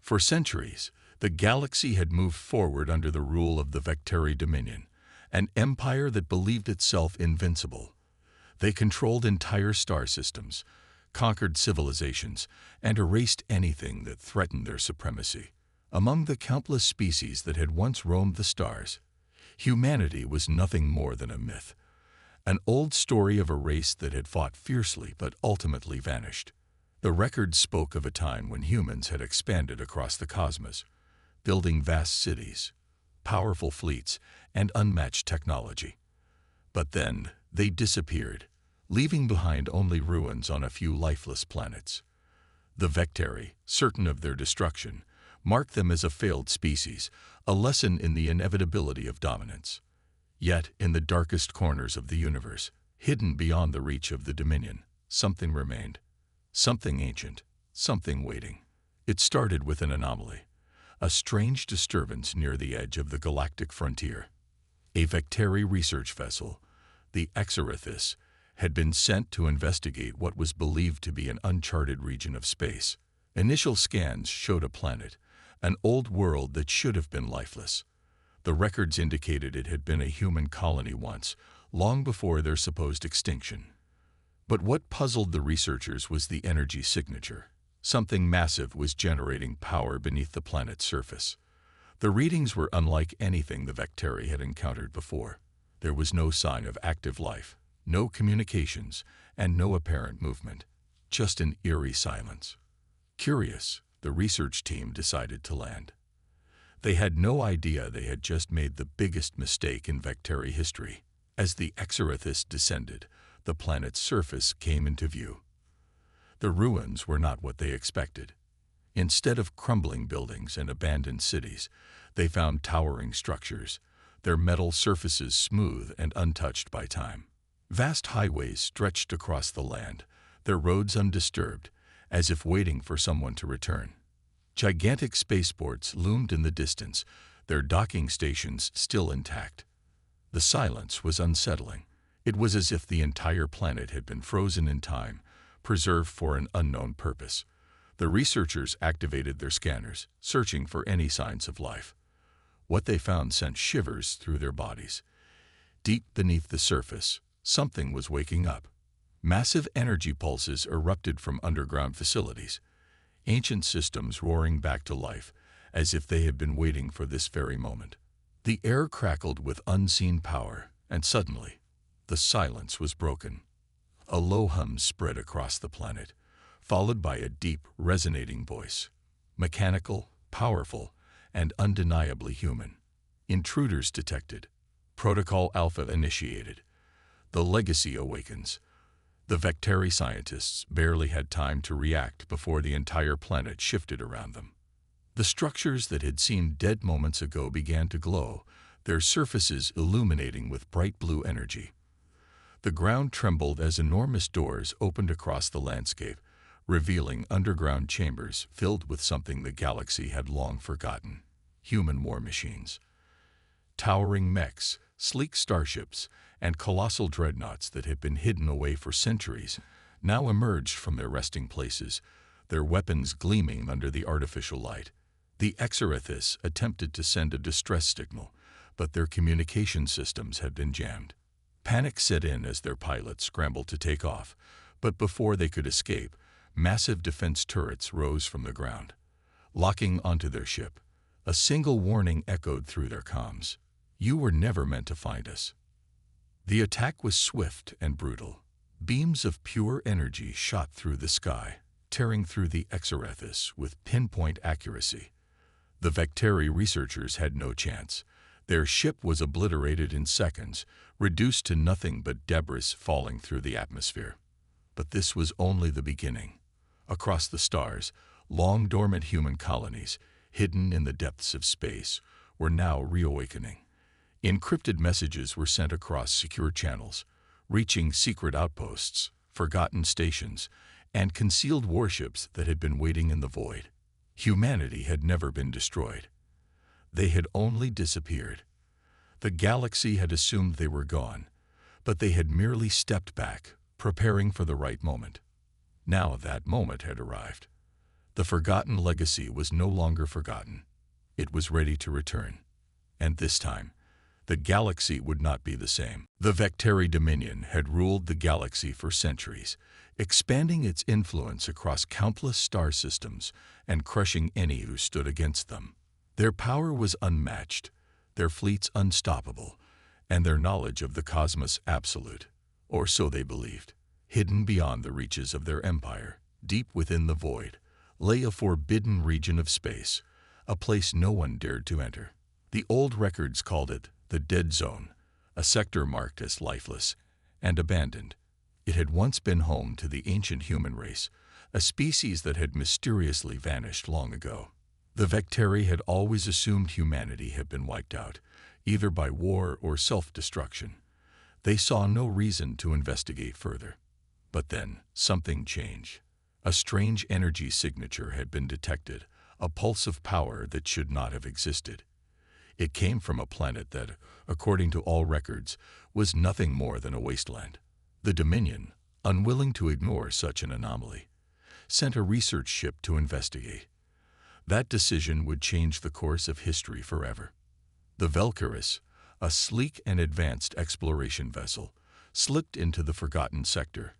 For centuries, the galaxy had moved forward under the rule of the Vecteri Dominion, an empire that believed itself invincible. They controlled entire star systems, conquered civilizations, and erased anything that threatened their supremacy. Among the countless species that had once roamed the stars, humanity was nothing more than a myth, an old story of a race that had fought fiercely but ultimately vanished. The records spoke of a time when humans had expanded across the cosmos, building vast cities, powerful fleets, and unmatched technology. But then they disappeared, leaving behind only ruins on a few lifeless planets. The Vecteri, certain of their destruction, marked them as a failed species, a lesson in the inevitability of dominance. Yet, in the darkest corners of the universe, hidden beyond the reach of the Dominion, something remained. Something ancient, something waiting. It started with an anomaly, a strange disturbance near the edge of the galactic frontier. A Vecteri research vessel, the Exarithis, had been sent to investigate what was believed to be an uncharted region of space. Initial scans showed a planet, an old world that should have been lifeless. The records indicated it had been a human colony once, long before their supposed extinction. But what puzzled the researchers was the energy signature. Something massive was generating power beneath the planet's surface. The readings were unlike anything the Vecteri had encountered before. There was no sign of active life, no communications, and no apparent movement, just an eerie silence. Curious, the research team decided to land. They had no idea they had just made the biggest mistake in Vecteri history. As the Exarithis descended, the planet's surface came into view. The ruins were not what they expected. Instead of crumbling buildings and abandoned cities, they found towering structures, their metal surfaces smooth and untouched by time. Vast highways stretched across the land, their roads undisturbed, as if waiting for someone to return. Gigantic spaceports loomed in the distance, their docking stations still intact. The silence was unsettling. It was as if the entire planet had been frozen in time, preserved for an unknown purpose. The researchers activated their scanners, searching for any signs of life. What they found sent shivers through their bodies. Deep beneath the surface, something was waking up. Massive energy pulses erupted from underground facilities, ancient systems roaring back to life, as if they had been waiting for this very moment. The air crackled with unseen power, and suddenly, the silence was broken. A low hum spread across the planet, followed by a deep, resonating voice. Mechanical, powerful, and undeniably human. Intruders detected. Protocol Alpha initiated. The legacy awakens. The Vecteri scientists barely had time to react before the entire planet shifted around them. The structures that had seemed dead moments ago began to glow, their surfaces illuminating with bright blue energy. The ground trembled as enormous doors opened across the landscape, revealing underground chambers filled with something the galaxy had long forgotten: human war machines. Towering mechs, sleek starships, and colossal dreadnoughts that had been hidden away for centuries now emerged from their resting places, their weapons gleaming under the artificial light. The Exarithis attempted to send a distress signal, but their communication systems had been jammed. Panic set in as their pilots scrambled to take off, but before they could escape, massive defense turrets rose from the ground, locking onto their ship. A single warning echoed through their comms: "You were never meant to find us." The attack was swift and brutal. Beams of pure energy shot through the sky, tearing through the Exarithis with pinpoint accuracy. The Vecteri researchers had no chance. Their ship was obliterated in seconds, reduced to nothing but debris falling through the atmosphere. But this was only the beginning. Across the stars, long-dormant human colonies, hidden in the depths of space, were now reawakening. Encrypted messages were sent across secure channels, reaching secret outposts, forgotten stations, and concealed warships that had been waiting in the void. Humanity had never been destroyed. They had only disappeared. The galaxy had assumed they were gone, but they had merely stepped back, preparing for the right moment. Now that moment had arrived. The forgotten legacy was no longer forgotten. It was ready to return. And this time, the galaxy would not be the same. The Vecteri Dominion had ruled the galaxy for centuries, expanding its influence across countless star systems and crushing any who stood against them. Their power was unmatched, their fleets unstoppable, and their knowledge of the cosmos absolute, or so they believed. Hidden beyond the reaches of their empire, deep within the void, lay a forbidden region of space, a place no one dared to enter. The old records called it the Dead Zone, a sector marked as lifeless and abandoned. It had once been home to the ancient human race, a species that had mysteriously vanished long ago. The Vecteri had always assumed humanity had been wiped out, either by war or self-destruction. They saw no reason to investigate further. But then, something changed. A strange energy signature had been detected, a pulse of power that should not have existed. It came from a planet that, according to all records, was nothing more than a wasteland. The Dominion, unwilling to ignore such an anomaly, sent a research ship to investigate. That decision would change the course of history forever. The Valkyris, a sleek and advanced exploration vessel, slipped into the forgotten sector,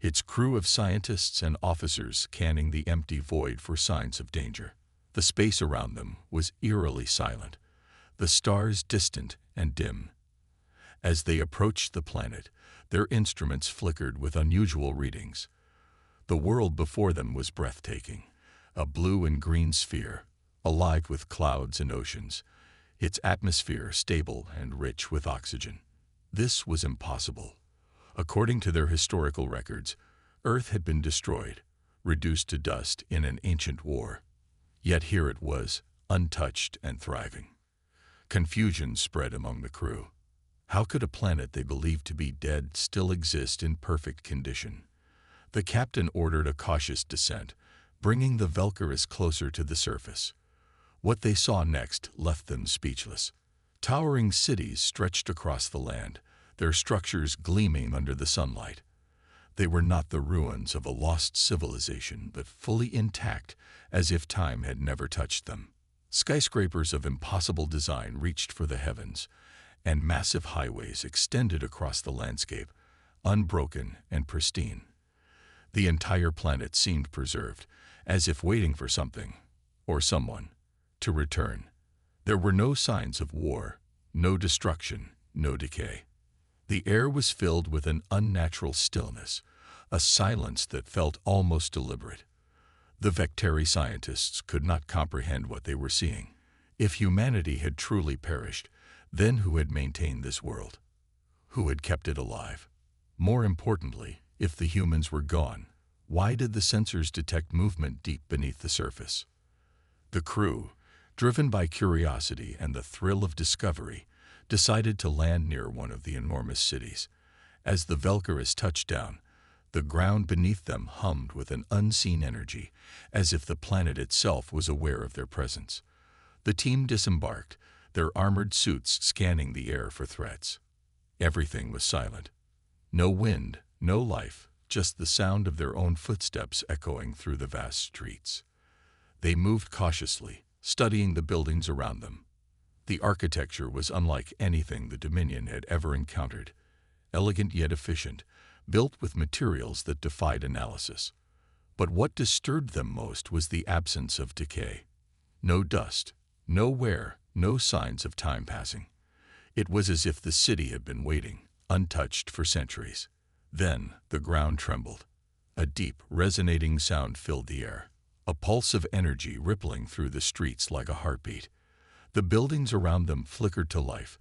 its crew of scientists and officers scanning the empty void for signs of danger. The space around them was eerily silent, the stars distant and dim. As they approached the planet, their instruments flickered with unusual readings. The world before them was breathtaking, a blue and green sphere, alive with clouds and oceans, its atmosphere stable and rich with oxygen. This was impossible. According to their historical records, Earth had been destroyed, reduced to dust in an ancient war. Yet here it was, untouched and thriving. Confusion spread among the crew. How could a planet they believed to be dead still exist in perfect condition? The captain ordered a cautious descent, bringing the Valkyris closer to the surface. What they saw next left them speechless. Towering cities stretched across the land, their structures gleaming under the sunlight. They were not the ruins of a lost civilization, but fully intact, as if time had never touched them. Skyscrapers of impossible design reached for the heavens, and massive highways extended across the landscape, unbroken and pristine. The entire planet seemed preserved, as if waiting for something, or someone, to return. There were no signs of war, no destruction, no decay. The air was filled with an unnatural stillness, a silence that felt almost deliberate. The Vecteri scientists could not comprehend what they were seeing. If humanity had truly perished, then who had maintained this world? Who had kept it alive? More importantly, if the humans were gone, why did the sensors detect movement deep beneath the surface? The crew, driven by curiosity and the thrill of discovery, decided to land near one of the enormous cities. As the Valkyris touched down, the ground beneath them hummed with an unseen energy, as if the planet itself was aware of their presence. The team disembarked, their armored suits scanning the air for threats. Everything was silent. No wind, no life, just the sound of their own footsteps echoing through the vast streets. They moved cautiously, studying the buildings around them. The architecture was unlike anything the Dominion had ever encountered, elegant yet efficient, built with materials that defied analysis. But what disturbed them most was the absence of decay. No dust, no wear, no signs of time passing. It was as if the city had been waiting, untouched for centuries. Then the ground trembled. A deep, resonating sound filled the air, a pulse of energy rippling through the streets like a heartbeat. The buildings around them flickered to life,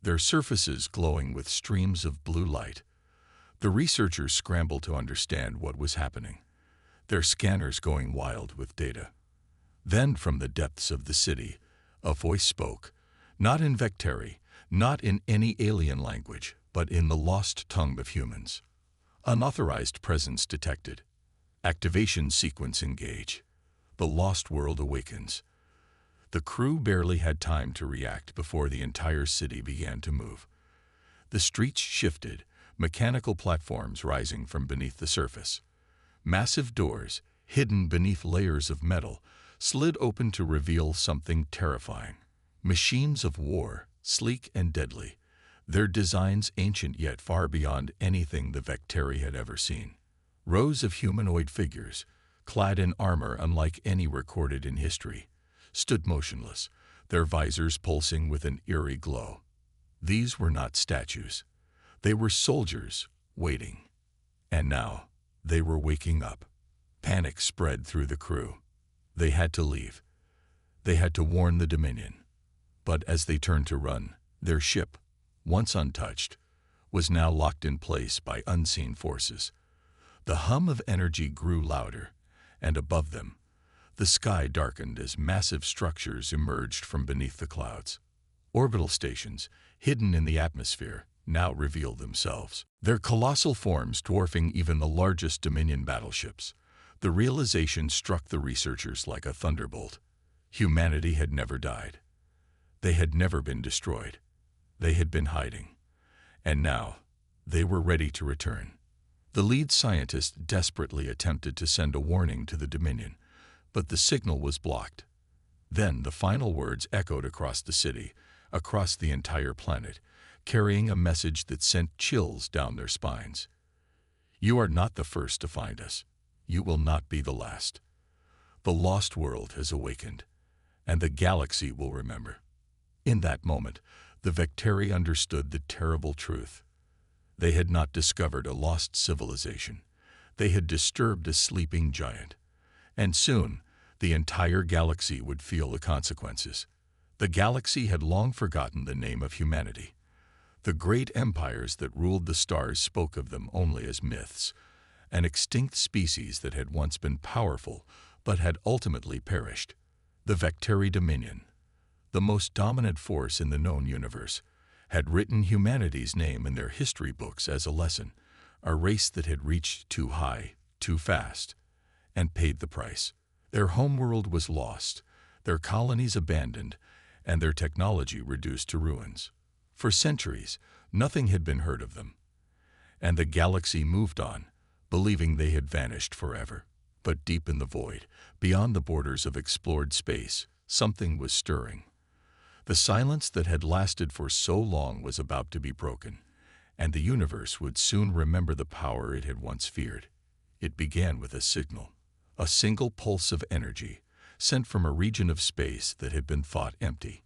their surfaces glowing with streams of blue light. The researchers scrambled to understand what was happening, their scanners going wild with data. Then, from the depths of the city, a voice spoke, not in Vecteri, not in any alien language, but in the lost tongue of humans. Unauthorized presence detected. Activation sequence engage. The lost world awakens. The crew barely had time to react before the entire city began to move. The streets shifted, mechanical platforms rising from beneath the surface. Massive doors, hidden beneath layers of metal, slid open to reveal something terrifying. Machines of war, sleek and deadly, their designs ancient yet far beyond anything the Vecteri had ever seen. Rows of humanoid figures, clad in armor unlike any recorded in history, stood motionless, their visors pulsing with an eerie glow. These were not statues. They were soldiers, waiting. And now, they were waking up. Panic spread through the crew. They had to leave. They had to warn the Dominion. But as they turned to run, their ship, once untouched, was now locked in place by unseen forces. The hum of energy grew louder, and above them, the sky darkened as massive structures emerged from beneath the clouds. Orbital stations, hidden in the atmosphere, now revealed themselves, their colossal forms dwarfing even the largest Dominion battleships. The realization struck the researchers like a thunderbolt. Humanity had never died. They had never been destroyed. They had been hiding. And now, they were ready to return. The lead scientist desperately attempted to send a warning to the Dominion, but the signal was blocked. Then the final words echoed across the city, across the entire planet, carrying a message that sent chills down their spines. You are not the first to find us. You will not be the last. The lost world has awakened, and the galaxy will remember. In that moment, the Vecteri understood the terrible truth. They had not discovered a lost civilization. They had disturbed a sleeping giant. And soon, the entire galaxy would feel the consequences. The galaxy had long forgotten the name of humanity. The great empires that ruled the stars spoke of them only as myths, an extinct species that had once been powerful but had ultimately perished. The Vecteri Dominion, the most dominant force in the known universe, had written humanity's name in their history books as a lesson, a race that had reached too high, too fast, and paid the price. Their homeworld was lost, their colonies abandoned, and their technology reduced to ruins. For centuries, nothing had been heard of them, and the galaxy moved on, believing they had vanished forever. But deep in the void, beyond the borders of explored space, something was stirring. The silence that had lasted for so long was about to be broken, and the universe would soon remember the power it had once feared. It began with a signal, a single pulse of energy, sent from a region of space that had been thought empty.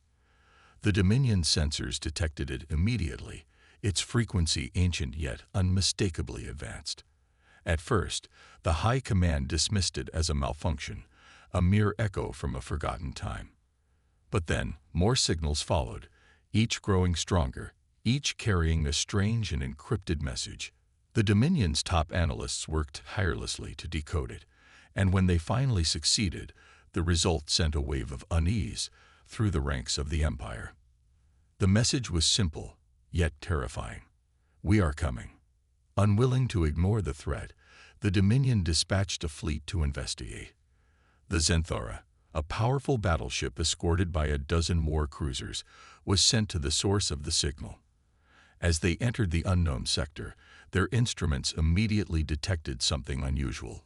The Dominion sensors detected it immediately, its frequency ancient yet unmistakably advanced. At first, the High Command dismissed it as a malfunction, a mere echo from a forgotten time. But then, more signals followed, each growing stronger, each carrying a strange and encrypted message. The Dominion's top analysts worked tirelessly to decode it, and when they finally succeeded, the result sent a wave of unease through the ranks of the Empire. The message was simple, yet terrifying. We are coming. Unwilling to ignore the threat, the Dominion dispatched a fleet to investigate. The Zenthora, a powerful battleship escorted by a dozen war cruisers, was sent to the source of the signal. As they entered the unknown sector, their instruments immediately detected something unusual.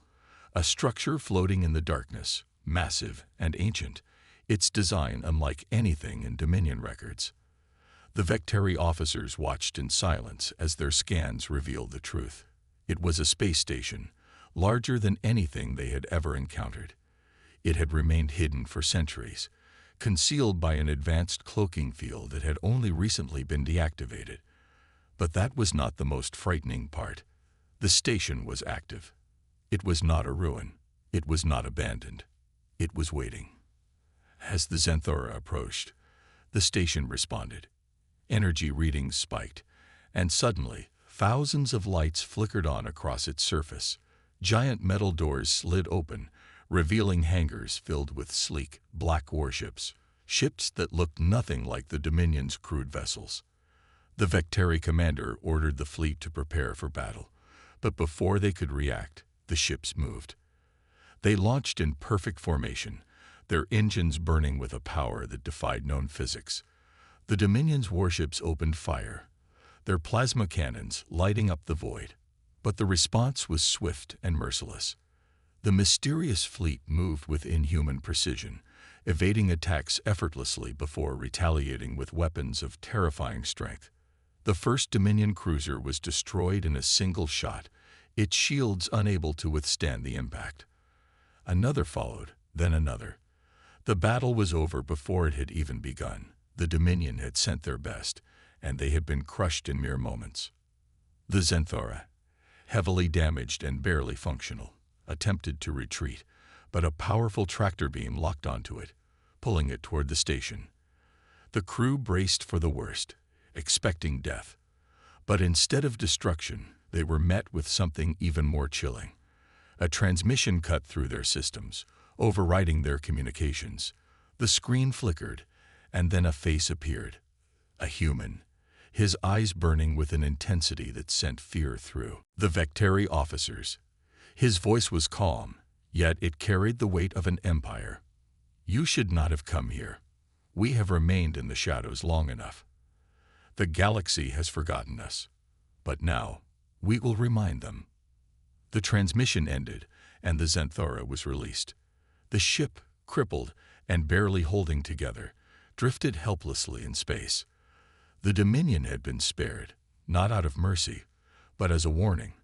A structure floating in the darkness, massive and ancient, its design unlike anything in Dominion records. The Vecteri officers watched in silence as their scans revealed the truth. It was a space station, larger than anything they had ever encountered. It had remained hidden for centuries, concealed by an advanced cloaking field that had only recently been deactivated. But that was not the most frightening part. The station was active. It was not a ruin. It was not abandoned. It was waiting. As the Zenthora approached, the station responded. Energy readings spiked, and suddenly, thousands of lights flickered on across its surface. Giant metal doors slid open, revealing hangars filled with sleek, black warships, ships that looked nothing like the Dominion's crewed vessels. The Vecteri commander ordered the fleet to prepare for battle, but before they could react, the ships moved. They launched in perfect formation, their engines burning with a power that defied known physics. The Dominion's warships opened fire, their plasma cannons lighting up the void, but the response was swift and merciless. The mysterious fleet moved with inhuman precision, evading attacks effortlessly before retaliating with weapons of terrifying strength. The first Dominion cruiser was destroyed in a single shot, its shields unable to withstand the impact. Another followed, then another. The battle was over before it had even begun. The Dominion had sent their best, and they had been crushed in mere moments. The Zenthora, heavily damaged and barely functional, attempted to retreat, but a powerful tractor beam locked onto it, pulling it toward the station. The crew braced for the worst, expecting death. But instead of destruction, they were met with something even more chilling. A transmission cut through their systems, overriding their communications. The screen flickered, and then a face appeared. A human, his eyes burning with an intensity that sent fear through the Vecteri officers. His voice was calm, yet it carried the weight of an empire. "You should not have come here. We have remained in the shadows long enough. The galaxy has forgotten us, but now we will remind them." The transmission ended, and the Zenthora was released. The ship, crippled and barely holding together, drifted helplessly in space. The Dominion had been spared, not out of mercy, but as a warning.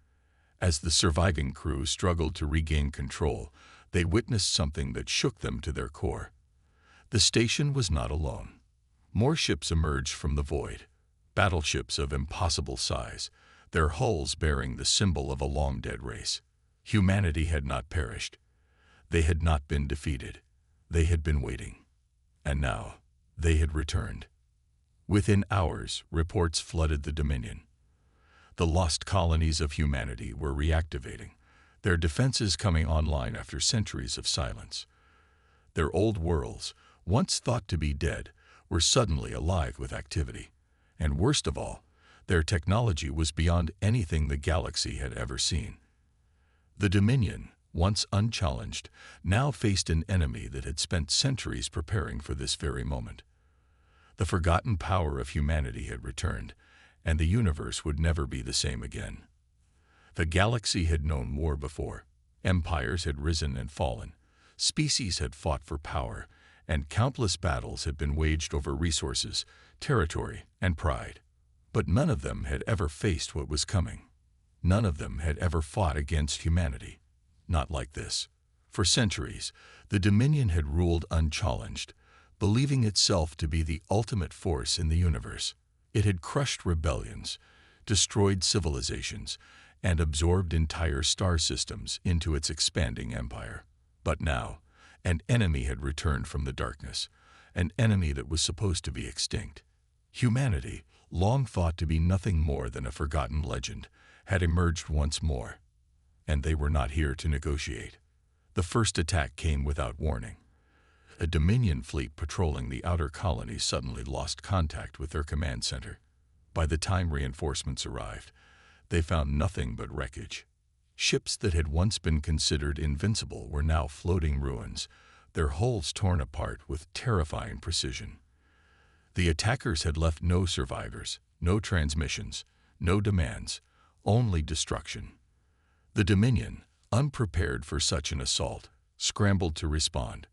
As the surviving crew struggled to regain control, they witnessed something that shook them to their core. The station was not alone. More ships emerged from the void, battleships of impossible size, their hulls bearing the symbol of a long-dead race. Humanity had not perished. They had not been defeated. They had been waiting. And now, they had returned. Within hours, reports flooded the Dominion. The lost colonies of humanity were reactivating, their defenses coming online after centuries of silence. Their old worlds, once thought to be dead, were suddenly alive with activity. And worst of all, their technology was beyond anything the galaxy had ever seen. The Dominion, once unchallenged, now faced an enemy that had spent centuries preparing for this very moment. The forgotten power of humanity had returned, and the universe would never be the same again. The galaxy had known war before. Empires had risen and fallen. Species had fought for power, and countless battles had been waged over resources, territory, and pride. But none of them had ever faced what was coming. None of them had ever fought against humanity. Not like this. For centuries, the Dominion had ruled unchallenged, believing itself to be the ultimate force in the universe. It had crushed rebellions, destroyed civilizations, and absorbed entire star systems into its expanding empire. But now, an enemy had returned from the darkness, an enemy that was supposed to be extinct. Humanity, long thought to be nothing more than a forgotten legend, had emerged once more. And they were not here to negotiate. The first attack came without warning. A Dominion fleet patrolling the outer colonies suddenly lost contact with their command center. By the time reinforcements arrived, they found nothing but wreckage. Ships that had once been considered invincible were now floating ruins, their hulls torn apart with terrifying precision. The attackers had left no survivors, no transmissions, no demands, only destruction. The Dominion, unprepared for such an assault, scrambled to respond.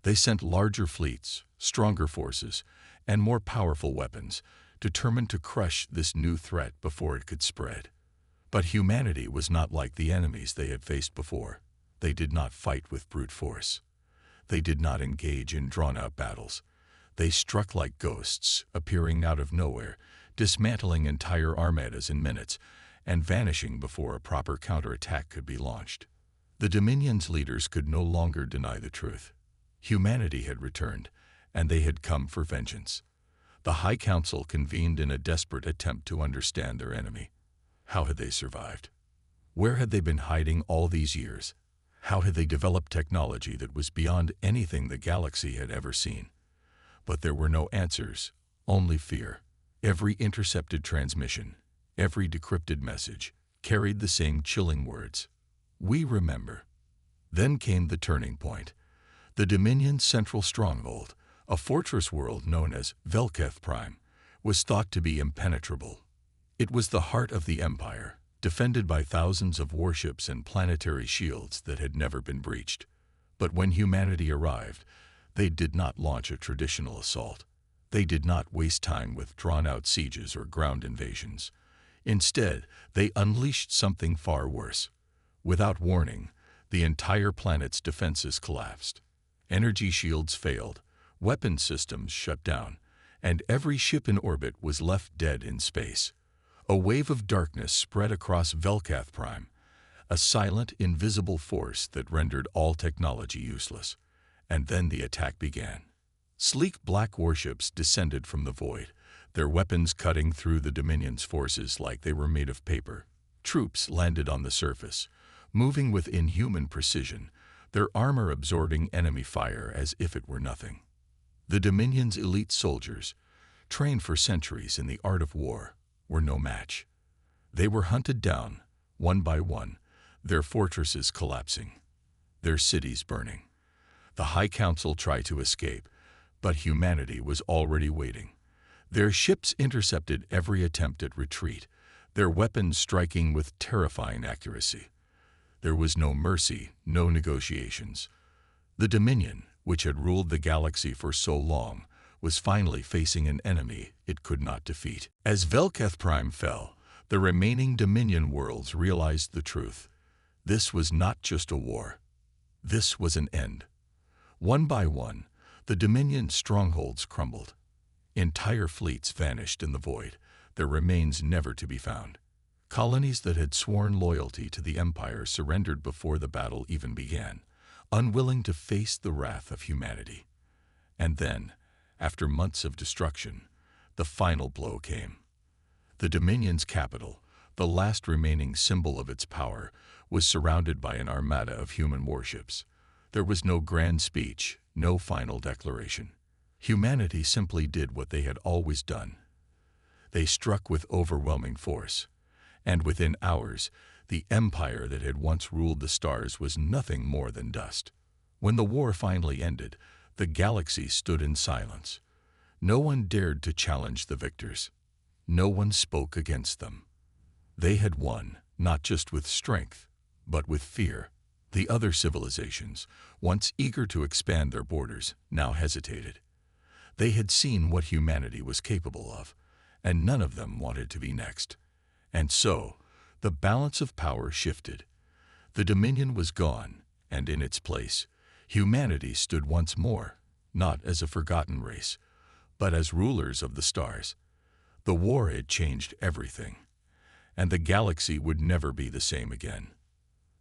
They sent larger fleets, stronger forces, and more powerful weapons, determined to crush this new threat before it could spread. But humanity was not like the enemies they had faced before. They did not fight with brute force. They did not engage in drawn-out battles. They struck like ghosts, appearing out of nowhere, dismantling entire armadas in minutes, and vanishing before a proper counterattack could be launched. The Dominion's leaders could no longer deny the truth. Humanity had returned, and they had come for vengeance. The High Council convened in a desperate attempt to understand their enemy. How had they survived? Where had they been hiding all these years? How had they developed technology that was beyond anything the galaxy had ever seen? But there were no answers, only fear. Every intercepted transmission, every decrypted message, carried the same chilling words: "We remember." Then came the turning point. The Dominion's central stronghold, a fortress world known as Velketh Prime, was thought to be impenetrable. It was the heart of the Empire, defended by thousands of warships and planetary shields that had never been breached. But when humanity arrived, they did not launch a traditional assault. They did not waste time with drawn-out sieges or ground invasions. Instead, they unleashed something far worse. Without warning, the entire planet's defenses collapsed. Energy shields failed, weapon systems shut down, and every ship in orbit was left dead in space. A wave of darkness spread across Velkath Prime, a silent, invisible force that rendered all technology useless. And then the attack began. Sleek black warships descended from the void, their weapons cutting through the Dominion's forces like they were made of paper. Troops landed on the surface, moving with inhuman precision, their armor absorbing enemy fire as if it were nothing. The Dominion's elite soldiers, trained for centuries in the art of war, were no match. They were hunted down, one by one, their fortresses collapsing, their cities burning. The High Council tried to escape, but humanity was already waiting. Their ships intercepted every attempt at retreat, their weapons striking with terrifying accuracy. There was no mercy, no negotiations. The Dominion, which had ruled the galaxy for so long, was finally facing an enemy it could not defeat. As Velkath Prime fell, the remaining Dominion worlds realized the truth. This was not just a war. This was an end. One by one, the Dominion strongholds crumbled. Entire fleets vanished in the void, their remains never to be found. Colonies that had sworn loyalty to the Empire surrendered before the battle even began, unwilling to face the wrath of humanity. And then, after months of destruction, the final blow came. The Dominion's capital, the last remaining symbol of its power, was surrounded by an armada of human warships. There was no grand speech, no final declaration. Humanity simply did what they had always done. They struck with overwhelming force, and within hours, the empire that had once ruled the stars was nothing more than dust. When the war finally ended, the galaxy stood in silence. No one dared to challenge the victors. No one spoke against them. They had won, not just with strength, but with fear. The other civilizations, once eager to expand their borders, now hesitated. They had seen what humanity was capable of, and none of them wanted to be next. And so, the balance of power shifted. The Dominion was gone, and in its place, humanity stood once more, not as a forgotten race, but as rulers of the stars. The war had changed everything, and the galaxy would never be the same again.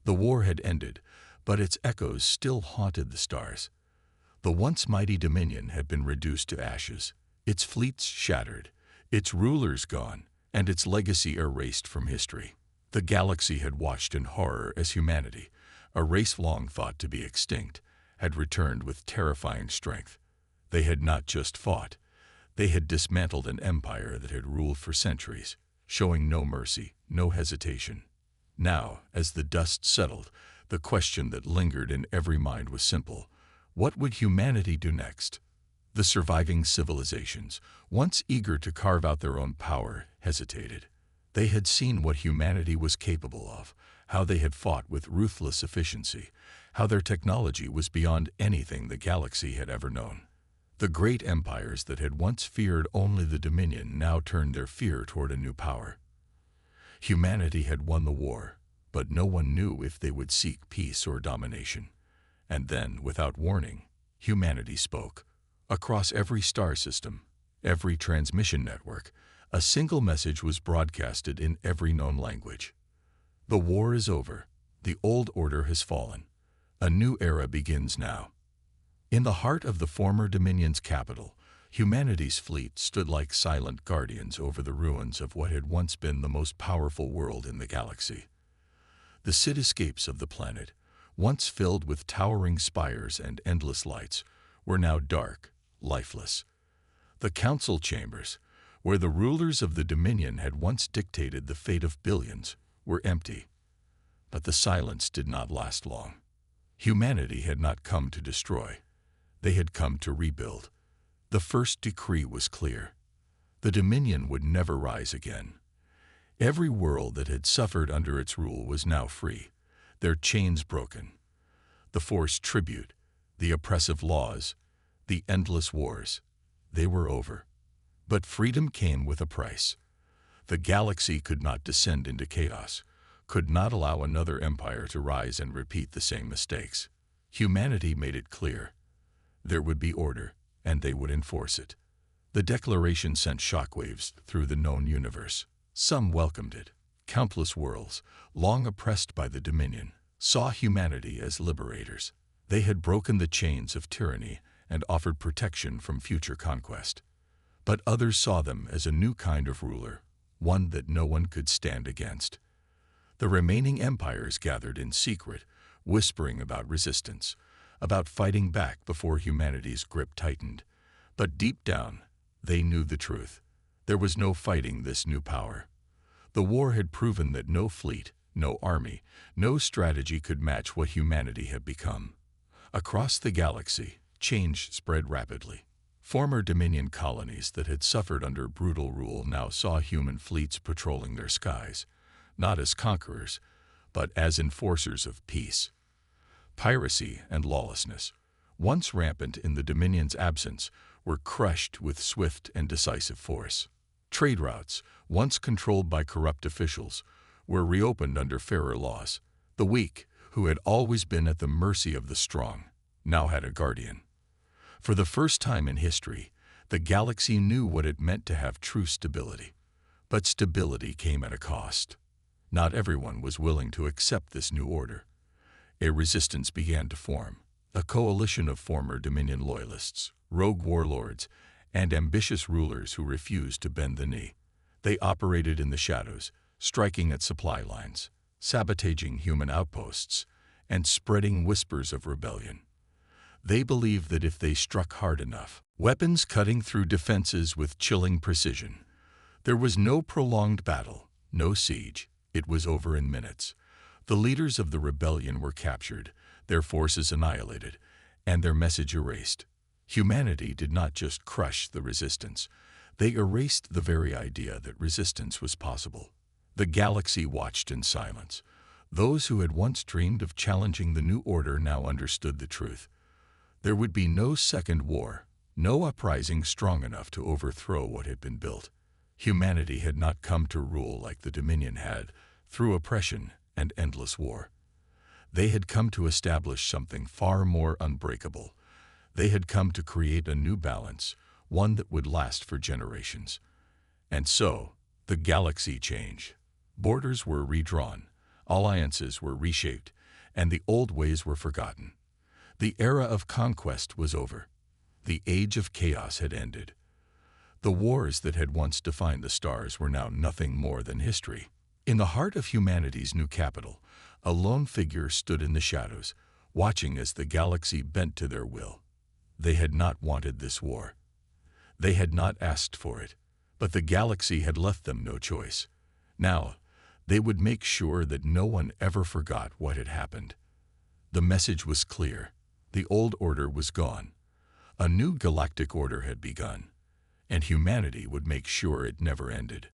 The war had ended, but its echoes still haunted the stars. The once mighty Dominion had been reduced to ashes, its fleets shattered, its rulers gone, and its legacy erased from history. The galaxy had watched in horror as humanity, a race long thought to be extinct, had returned with terrifying strength. They had not just fought. They had dismantled an empire that had ruled for centuries, showing no mercy, no hesitation. Now, as the dust settled, the question that lingered in every mind was simple. What would humanity do next? The surviving civilizations, once eager to carve out their own power, hesitated. They had seen what humanity was capable of, how they had fought with ruthless efficiency, how their technology was beyond anything the galaxy had ever known. The great empires that had once feared only the Dominion now turned their fear toward a new power. Humanity had won the war, but no one knew if they would seek peace or domination. And then, without warning, humanity spoke. Across every star system, every transmission network, a single message was broadcasted in every known language. The war is over. The old order has fallen. A new era begins now. In the heart of the former Dominion's capital, humanity's fleet stood like silent guardians over the ruins of what had once been the most powerful world in the galaxy. The cityscapes of the planet, once filled with towering spires and endless lights, were now dark, lifeless. The council chambers, where the rulers of the Dominion had once dictated the fate of billions, were empty. But the silence did not last long. Humanity had not come to destroy. They had come to rebuild. The first decree was clear. The Dominion would never rise again. Every world that had suffered under its rule was now free, their chains broken. The forced tribute, the oppressive laws, the endless wars, they were over. But freedom came with a price. The galaxy could not descend into chaos, could not allow another empire to rise and repeat the same mistakes. Humanity made it clear. There would be order, and they would enforce it. The declaration sent shockwaves through the known universe. Some welcomed it. Countless worlds, long oppressed by the Dominion, saw humanity as liberators. They had broken the chains of tyranny and offered protection from future conquest. But others saw them as a new kind of ruler, one that no one could stand against. The remaining empires gathered in secret, whispering about resistance, about fighting back before humanity's grip tightened. But deep down, they knew the truth. There was no fighting this new power. The war had proven that no fleet, no army, no strategy could match what humanity had become. Across the galaxy, change spread rapidly. Former Dominion colonies that had suffered under brutal rule now saw human fleets patrolling their skies, not as conquerors, but as enforcers of peace. Piracy and lawlessness, once rampant in the Dominion's absence, were crushed with swift and decisive force. Trade routes, once controlled by corrupt officials, were reopened under fairer laws. The weak, who had always been at the mercy of the strong, now had a guardian. For the first time in history, the galaxy knew what it meant to have true stability. But stability came at a cost. Not everyone was willing to accept this new order. A resistance began to form, a coalition of former Dominion loyalists, rogue warlords, and ambitious rulers who refused to bend the knee. They operated in the shadows, striking at supply lines, sabotaging human outposts, and spreading whispers of rebellion. They believed that if they struck hard enough, weapons cutting through defenses with chilling precision, there was no prolonged battle, no siege. It was over in minutes. The leaders of the rebellion were captured, their forces annihilated, and their message erased. Humanity did not just crush the resistance. They erased the very idea that resistance was possible. The galaxy watched in silence. Those who had once dreamed of challenging the new order now understood the truth. There would be no second war, no uprising strong enough to overthrow what had been built. Humanity had not come to rule like the Dominion had, through oppression and endless war. They had come to establish something far more unbreakable. They had come to create a new balance, one that would last for generations. And so, the galaxy changed. Borders were redrawn, alliances were reshaped, and the old ways were forgotten. The era of conquest was over. The age of chaos had ended. The wars that had once defined the stars were now nothing more than history. In the heart of humanity's new capital, a lone figure stood in the shadows, watching as the galaxy bent to their will. They had not wanted this war. They had not asked for it, but the galaxy had left them no choice. Now, they would make sure that no one ever forgot what had happened. The message was clear. The old order was gone. A new galactic order had begun, and humanity would make sure it never ended.